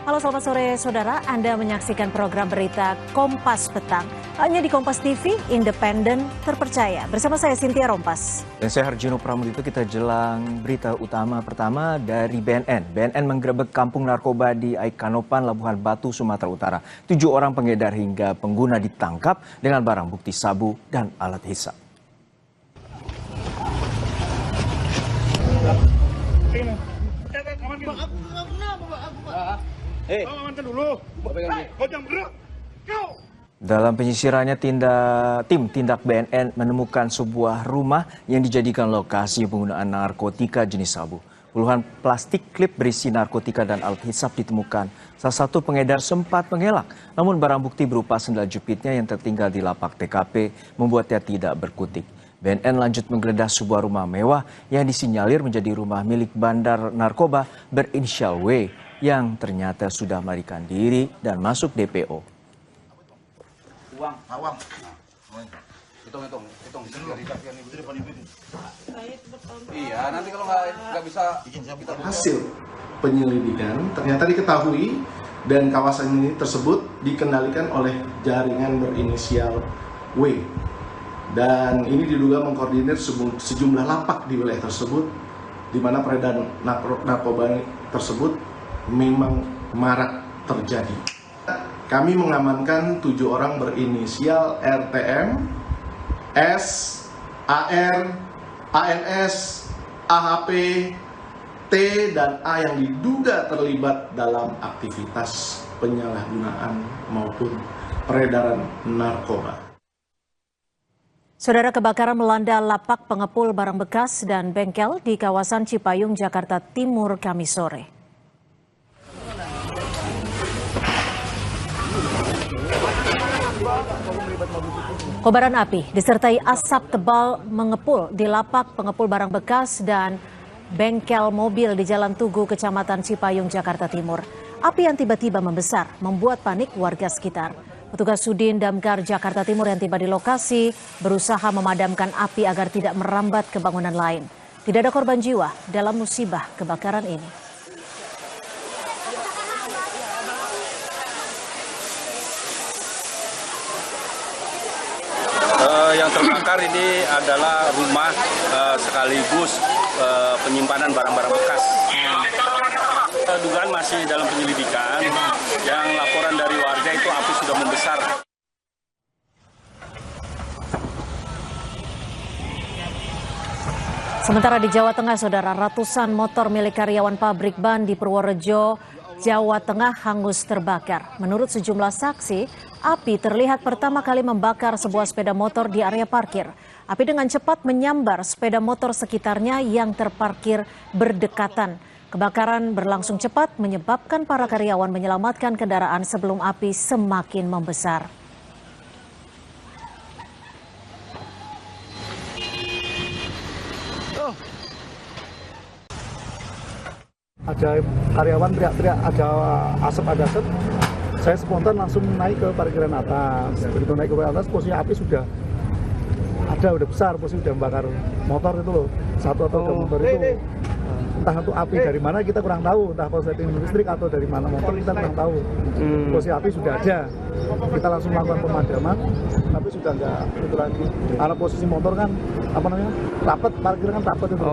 Halo selamat sore saudara, Anda menyaksikan program berita Kompas Petang. Hanya di Kompas TV, independen, terpercaya. Bersama saya Cynthia Rompas. Dan saya Harjino Pramudito, kita jelang berita utama pertama dari BNN. BNN menggerebek kampung narkoba di Aikanopan, Labuhan Batu, Sumatera Utara. 7 orang pengedar hingga pengguna ditangkap dengan barang bukti sabu dan alat hisap. Dalam penyisirannya, tim tindak BNN menemukan sebuah rumah yang dijadikan lokasi penggunaan narkotika jenis sabu. Puluhan plastik klip berisi narkotika dan alat hisap ditemukan. Salah satu pengedar sempat mengelak, namun barang bukti berupa sendal jepitnya yang tertinggal di lapak TKP membuatnya tidak berkutik. BNN lanjut menggeledah sebuah rumah mewah yang disinyalir menjadi rumah milik bandar narkoba berinisial W yang ternyata sudah melarikan diri dan masuk DPO. Uang. Hitung. Iya, nanti kalau nggak bisa kita hasil penyelidikan ternyata diketahui dan kawasan ini tersebut dikendalikan oleh jaringan berinisial W. Dan ini diduga mengkoordinir sejumlah lapak di wilayah tersebut, di mana peredaran narkoba tersebut memang marak terjadi. Kami mengamankan 7 orang berinisial RTM, S, AR, ANS, AHP, T, dan A yang diduga terlibat dalam aktivitas penyalahgunaan maupun peredaran narkoba. Saudara, kebakaran melanda lapak pengepul barang bekas dan bengkel di kawasan Cipayung, Jakarta Timur, Kamis sore. Kobaran api disertai asap tebal mengepul di lapak pengepul barang bekas dan bengkel mobil di Jalan Tugu, Kecamatan Cipayung, Jakarta Timur. Api yang tiba-tiba membesar membuat panik warga sekitar. Petugas Sudin Damkar Jakarta Timur yang tiba di lokasi berusaha memadamkan api agar tidak merambat ke bangunan lain. Tidak ada korban jiwa dalam musibah kebakaran ini. Yang terbakar ini adalah rumah sekaligus penyimpanan barang-barang bekas. Dugaan masih dalam penyelidikan. Yang laporan dari warga itu api sudah membesar. Sementara di Jawa Tengah, saudara, ratusan motor milik karyawan pabrik ban di Purworejo, Jawa Tengah hangus terbakar. Menurut sejumlah saksi, api terlihat pertama kali membakar sebuah sepeda motor di area parkir. Api dengan cepat menyambar sepeda motor sekitarnya yang terparkir berdekatan. Kebakaran berlangsung cepat menyebabkan para karyawan menyelamatkan kendaraan sebelum api semakin membesar. Ada karyawan teriak-teriak, ada asap. Saya spontan langsung naik ke parkiran atas. Begitu naik ke parkiran atas, posisi api sudah besar, posisi sudah membakar motor itu loh. Satu atau dua motor itu. Entah itu api dari mana kita kurang tahu, entah korsleting listrik atau dari mana motor kita kurang tahu. Posisi api sudah ada. Kita langsung melakukan pemadaman, tapi sudah enggak itu lagi. Karena posisi motor kan rapat, parkir kan rapat itu.